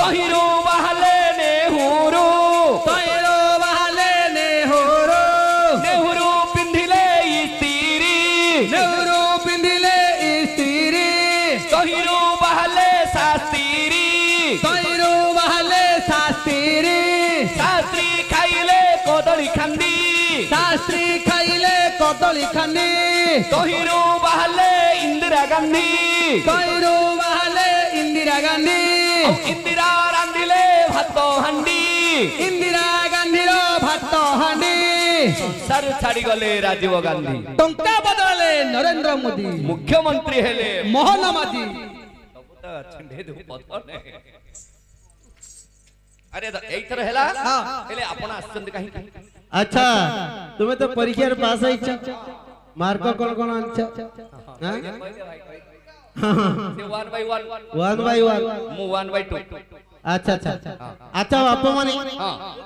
कहिरो बहले नेहरू कहिरो बहले नेहरू नेहरू पिंधिले इस्त्री नेहरू पिंधिले इस्त्री कहिरो बहले शास्त्री कहिरो बहले शास्त्री शास्त्री खाइले कदली खांदी शास्त्री खाइले कदली खांदी कहिरो बहले इंदिरा गांधी कहिरो बहले इंदिरा गांधी इंदिरा रांधिले भात हांडी इंदिरा गांधी भात हांडी सर छाड़ी गले राजीव गांधी टंका बदलले नरेंद्र मोदी मुख्यमंत्री हेले मोहन माझी अरे एथर हेला हेले आपण आछन काहे अच्छा तुम्हें तो परीक्षा रे पास आइछ मार्क कोन कोन आछ हां से 1 by 1 1 by 1 मु 1 by 2 अच्छा अच्छा अच्छा बाप माने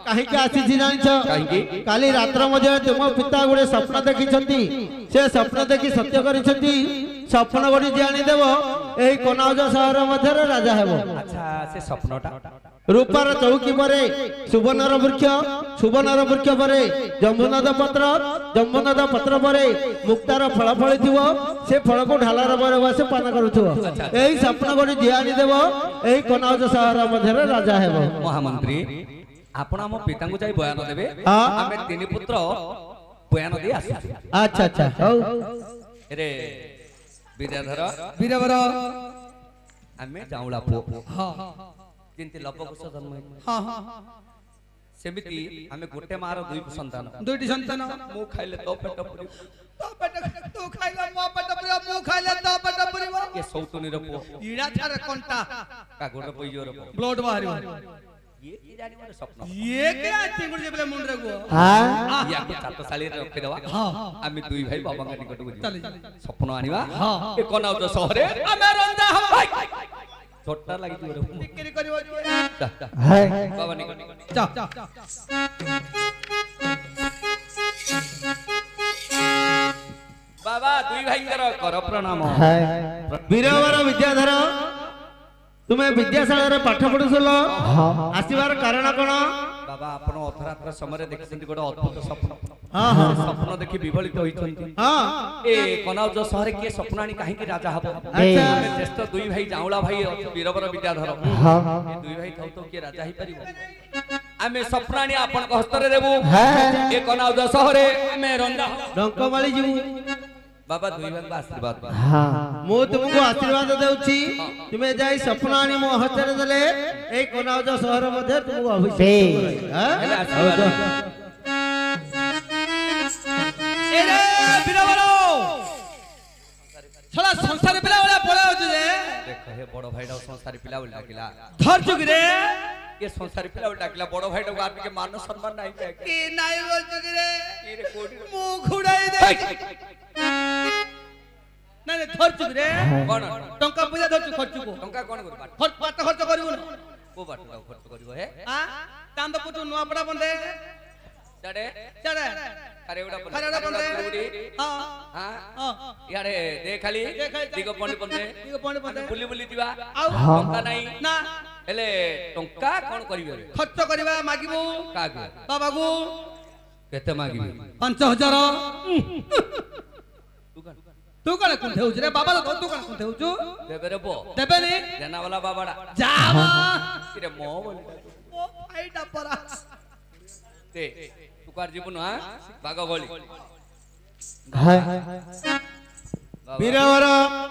काहे के आसी छी जानि छ काहे काली रात्र मध्ये तुम पिता गुडे स्वप्न देखि छथि से स्वप्न देखि सत्य करि छथि स्वप्न गुडी जानि देबो एही कोनाउज शहर मध्ये राजा हेबो अच्छा से स्वप्नटा रूपार चौकी परे सुवर्णर वृक्ष परे जम्बुनाद पत्र परे मुक्तार फल फली थी से फल को ढालार पर बस पान करुथो एही स्वप्न गोटे जियानी देव एही कनौज सहर मध्य राजा हेबो। महामंत्री आपण हम पिता को जाई बयान देबे आमे तीन पुत्र बयान दे आसु। अच्छा अच्छा हौ रे वीरवर आमे जाउला पो हां जिंती लपकुश जन्म हां हां सेमिति आमे गोटे मार दुईटी संतान मु खाइले तो पेट पुरी तो पेट तू खाइले मो पेट पुरी मु खाइले तो पेट पुरी के सौतुनी रो पो ईडा छारे कंटा का गोटे पइजो रो ब्लड बाहरी ये की जानी मोर स्वप्न ये के चिंगुड़ जे बेले मुंड रे गो हां या को चाटशाली रे रखे देवा हां आमे दुई भाई बाबा का निकट को चल स्वप्न आनिबा हां ए कोना जो शहरे आमे रंजा हम छोटा लगी तू टिकरी करिवो हाय बाबा निकट जा बाबा दुई भाई कर प्रणाम हाय वीरवर विद्याधर तुम्हें विद्याशाला रे पाठ पढुसलो आसीबार कारण कोन बाबा आपण अथरात्र समय देखिसंती गोटे अद्भुत स्वप्न हां हां स्वप्न देखि विवलित होइछंती हां ए कनौज शहर के स्वप्नानी काहे कि राजा हबो अच्छा श्रेष्ठ दुई भाई जाउला भाई वीरवर विद्याधर हां ए दुई भाई थौ तो के राजा ही परिबो आमे स्वप्नानी आपण को हस्ତରେ देबो हां ए कनौज शहर आमे रंजा डंकमाली जीवु बाबा दुई भाई का आशीर्वाद हां मो तुमको आशीर्वाद देउची तुमे जाई स्वप्नानी मो हस्ତରେ देले ए कनौज शहर मध्ये तुमको अभिषेक हां एरे वीरवरो छला संसार पिला वाला पळा होछ रे देख हे बड़ भाईडा संसारी पिला वाला डाकिला धर चुक रे ये संसारी पिला वाला डाकिला बड़ भाईडा को आदमी के मान सम्मान नाही के की नाही बोल चुक रे ई रे कोडी मुंह खुडाई दे नहीं धर चुक रे कोन टंका पूजा धर चुक खर्च को टंका कोन कर पाट खर्च करिवो ना को बाट खर्च करिवो हे हां तांद पुटु नुआ पड़ा बंदे चढ़े चढ़े अरे उड़ा बंदे हां हां यारे देख खाली दिगो पंडी बंदे बुली बुली दिवा टंका नाही ना एले टंका कोन करिवे खर्च करिवा मागिबो कागो बाबा को केते मागिबे 5000 तू कण कुंठे होछ रे बाबा तू कण कुंठे होछु देबे रे बो देबे नी देना वाला बाबाडा जावा रे मो बोल ओ फाइटा परा ते तुकार जीवन हां बागा गली हाय वीरवर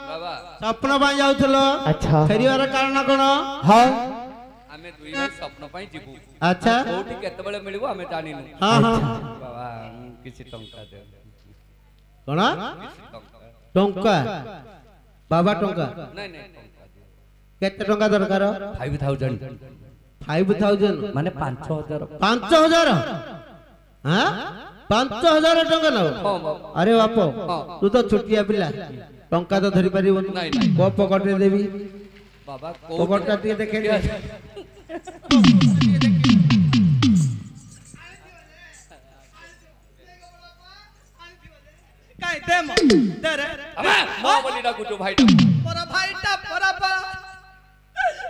बाबा स्वप्न पाई जाउथलो अच्छा फेरिवार कारण कोन हां आमे दुई भाई स्वप्न पाई जीवु अच्छा कोठी केते बेले मिलबो आमे जानिनु हां हां बाबा किछि टंका दे कोन टंका बाबा टंका नहीं नहीं टंका केते टंका दरकार 5000 माने 5000 हां 5000 टंका न अरे बापो तू तो छुटिया पिला टंका तो धरि परिबो नहीं को पकट रे देबी बाबा पकट का टिके देखे दे काई देम दे रे अबे मो बोली ना कुछ भाई परा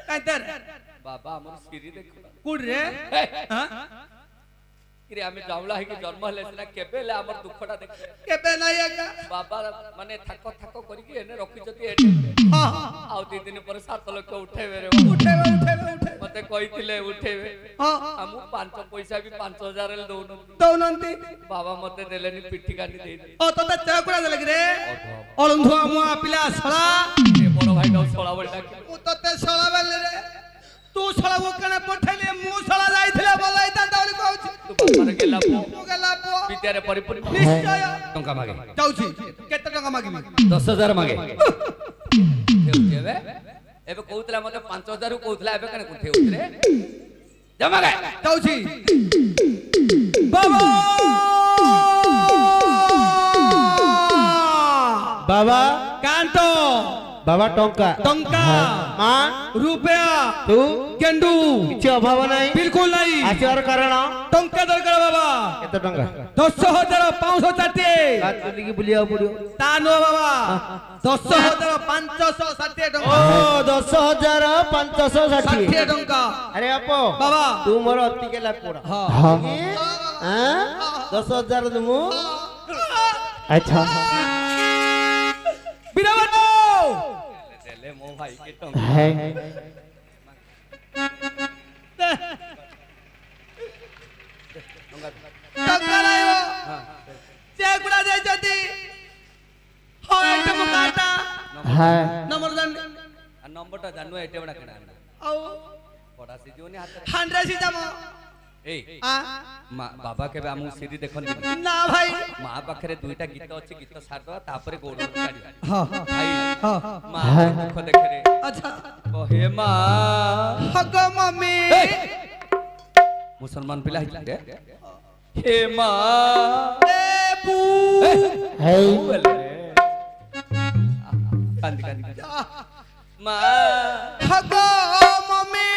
काई दे रे बाबा हमर सिरी देखो कुड रे हां कि आमे जाउला है कि जन्म हले सिना केबेले हमर दुखटा देख केबे नाही एका बाबा माने थाको थाको करी के एने रखि जति एटे हां आउ 2 दिन पर 7 लाख उठेबे रे उठे मते कहिथिले उठेबे हां हमु 5 पैसा भी 5000 ले दौनंती बाबा मते देलेनी पिठी काटी दे ओ तो चकुड़ा देले रे अलंधुआ मुआ पिला सळा ए बड़ भाई का सळा बलटा मु तते सळा बेले रे तू सळा को कने पठैले मु सळा जाईथिले बोलाइता दौरी कहू तू बापर गेला पो गेला पो विद्यारे परिपूर्ण निश्चय टंका मागे जाउछी केते टंका मागिबी 10000 मागे देबे एबे कहउतला मते 5000 कहउतला एबे कने कुठे उतरे जमा गे जाउछी बाबा बाबा कांतो बाबा टंका टंका मां रुपया तू गेंडू किछि अभाव नहीं बिल्कुल नहीं आसिवार कारण टंका दरकार बाबा केते टंका 10,560 बात करली की बुलिया पड़ियो तानो बाबा 10,560 टंका ओ 10,560 60 टंका अरे अपो बाबा तू मोर अति के लाग पड़ा हां हां 10,000 दमु अच्छा बिरावनो ले मो भाई के टंका है टंका लायो से गुडा दे जति होट मुकाटा है नंबर जान नंबरटा जानू एटे बडा केना औ बडा से जोनी हाथ 100 सी जामो ए आ बाबा के हमू सीधी देखन ना भाई मां पाखरे दुईटा गीत अछि गीत सार दो तापरे गोड़ काढी हां भाई हां मां दुख देखे रे अच्छा ओहे मां हग मम्मी मुसलमान पिला रे हे मां ए बू है कांदी मां हग मम्मी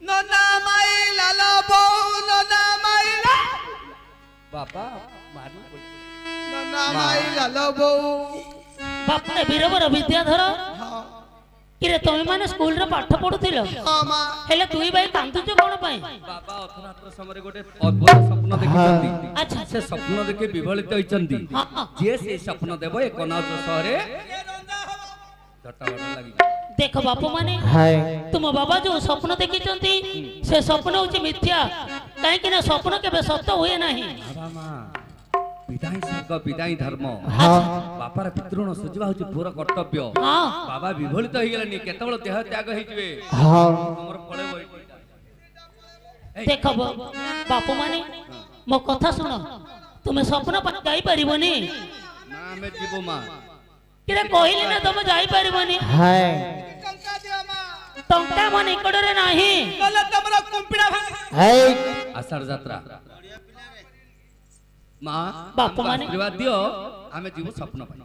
नना माई लाला बो नना माई बाबा मारू नना माई लाला बो बापरे बीरबर विद्याधर किरे तमे माने स्कूल रे पाठ पढुथिलो हां मां हेले तुई भाई कांदुछ कोन पई बाबा अथरात्र समय गोटे अद्भुत स्वप्न देखिछंती अच्छा से स्वप्न देखि विभलित होइछंती जे से स्वप्न देबो एकनाथ सहरे जटावटा लागि देखो बापू माने है तुम बाबा जो स्वप्न देखिचंती से स्वप्न होची मिथ्या काहे कि ना स्वप्न केबे सत्य होए नाही बाबा मां विदाई सर्ग विदाई धर्म हां बापार पितृण सुझवा होची पूरा कर्तव्य हां बाबा विभलित होई गेलनी केतबेल देह त्याग होइजबे हां हमर पळे होई देखो बापू माने मो कथा सुनो तुम स्वप्न पर जाई परिबोनी ना हमें जीवो मां किरे कहिली ना तुम जाई परिबोनी है टंका दियो मां टंका मन निकटरे नाही गले तमरा कुंपिडा भाई है आषाढ़ यात्रा मां बापू माने आशीर्वाद दियो हमें जीवो स्वप्न पाई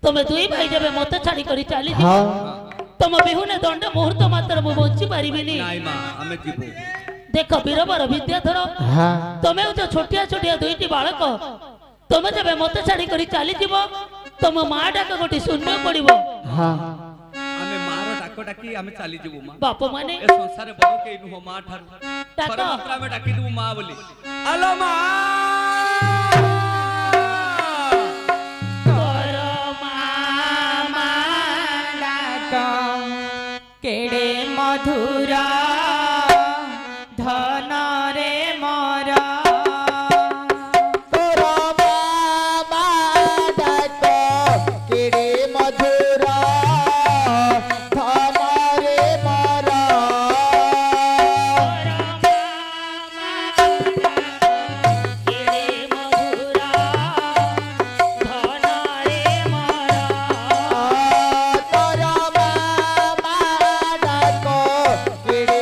तुम दुई भाई जबे मत छाड़ी करी चाली हां तुम बिहुने दंड मुहूर्त मात्र मु बंची परिबिनी नाई मां हमें जीवो देखो बीरबर विद्याधर हां तुम जो छोटिया छोटिया दुईटी बालक तुम जब मत छाड़ी करी चली जीव तुम माँ डाक गोटे शून्य पड़ो हां हमें मारो डाको डाकी हमें चाली जीवो मां बाप माने ए संसार बड़ के नुह मां ठार डाको। थरे मात्रा में डाकी दू मां बोली आलो मां केड़े मधुरा धन रे मोरा तोरा बाबा डाको केड़े मधुरा धन रे मोरा तोरा बाबा डाको केड़े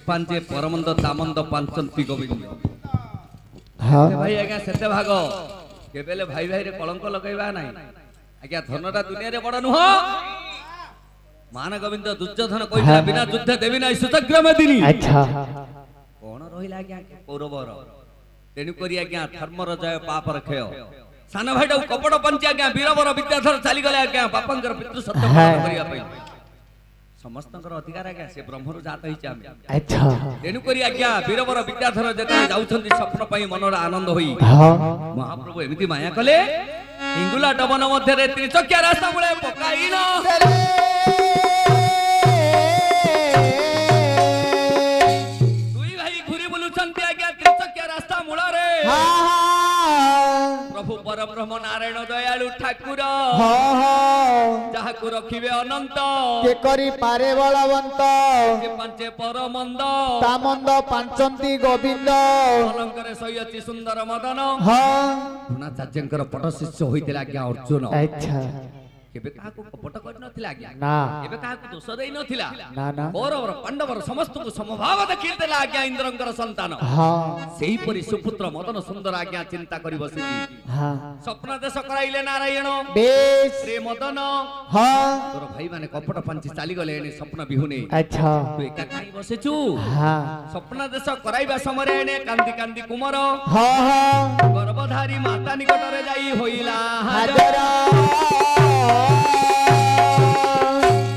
ପାଞ୍ଚେ ପରମନ୍ଦ ତାମନ୍ଦ ପାଞ୍ଚନ୍ତି ଗୋବିନ୍ଦ ଭାଇ ଆଜ୍ଞା ସେତେ ଭାଗ କେବେଲେ ଭାଇ ଭାଇରେ କଳଙ୍କ ଲଗାଇବା ନାହିଁ ଆଜ୍ଞା ଧନଟା ଦୁନିଆରେ ବଡ ନୁହଁ ମାନ ଗୋବିନ୍ଦ ଦୁର୍ଯ୍ୟୋଧନ କହିଲା ବିନା ଯୁଦ୍ଧ ଦେବି ନାହିଁ ସୁତଗ୍ରମ ଦିନି କଣ ରହିଲା ଆଜ୍ଞା କୌରବର ତେଣୁ କରି ଆଜ୍ଞା ଧର୍ମର ଜୟ ପାପର କ୍ଷୟ ସାନ ଭାଇଟା କପଟ ପଞ୍ଚି ଆଜ୍ଞା ବୀରବର ବିଦ୍ୟାଧର ଚାଲିଗଲେ ଆଜ୍ଞା ବାପାଙ୍କର ପିତୃ ସତ୍ୟ ପାଳନ କରିବା ପାଇଁ ସମସ୍ତଙ୍କର ଅଧିକାର ଆଜ୍ଞା ସେ ବ୍ରହ୍ମରୁ ଜାତ ହେଇଛି ଆମେ ତେଣୁ କରି ଆଜ୍ଞା ବୀରବର ବିଦ୍ୟାଧର ଯେତେବେଳେ ଯାଉଛନ୍ତି ସ୍ୱପ୍ନ ପାଇଁ ମନର ଆନନ୍ଦ ହୋଇ ମହାପ୍ରଭୁ ଏମିତି ମାୟା କଲେ ହିଙ୍ଗୁଲା ଡବନ ମଧ୍ୟରେ ତ୍ରିଚକିଆ ରାସ୍ତା ମୂଳେ ପକାଇନ ଦୁଇ ଭାଇ ଘୁରି ବୁଲୁଛନ୍ତି ଆଜ୍ଞା ତ୍ରିଚକିଆ ରାସ୍ତା ମୂଳରେ ପ୍ରଭୁ ପରବ୍ରହ୍ମ ନାରାୟଣ ଦୟାଳୁ ଠାକୁର ଯାହାକୁ ରଖିବେ ଅନନ୍ତ କେ କରି ପାରେ ବଳବନ୍ତ ପାଞ୍ଚେ ପରମନ୍ଦ ତାମନ୍ଦ ପାଞ୍ଚନ୍ତି ଗୋବିନ୍ଦ ଅଲଙ୍କରେ ଶୋଇଅଛି ସୁନ୍ଦର ମଦନ ଦ୍ରୋଣାଚାର୍ଯ୍ୟଙ୍କର ପଟ ଶିଷ୍ୟ ହୋଇଥିଲା ଆଜ୍ଞା ଅର୍ଜୁନ କେବେ କାହାକୁ କପଟ କରିନଥିଲା ଆଜ୍ଞା କେବେ କାହାକୁ ଦୋଷ ଦେଇ ନଥିଲା କୌରବର ପାଣ୍ଡବର ସମସ୍ତଙ୍କୁ ସମଭାବ ଦେଖେଇଥିଲା ଆଜ୍ଞା ଇନ୍ଦ୍ରଙ୍କର ସନ୍ତାନ ସେହିପରି ସୁପୁତ୍ର ମଦନ ସୁନ୍ଦର ଆଜ୍ଞା ଚିନ୍ତା କରି ବସିଛି ସ୍ୱପ୍ନ ଦେଶ କରାଇଲେ ନାରାୟଣ ରେ ମଦନ ତୋର ଭାଇ ମାନେ କପଟ ପାଞ୍ଚି ଚାଲିଗଲେ ଏଣେ ସ୍ୱପ୍ନ ବିହୁନେ ତୁ ଏକା କାହିଁ ବସିଛୁ ସ୍ୱପ୍ନ ଦେଶ କରାଇବା ସମୟରେ ଏଣେ କାନ୍ଦି କାନ୍ଦି କୁମର ଗର୍ଭଧାରୀ ମାତା ନିକଟରେ ଯାଇ ହୋଇଲା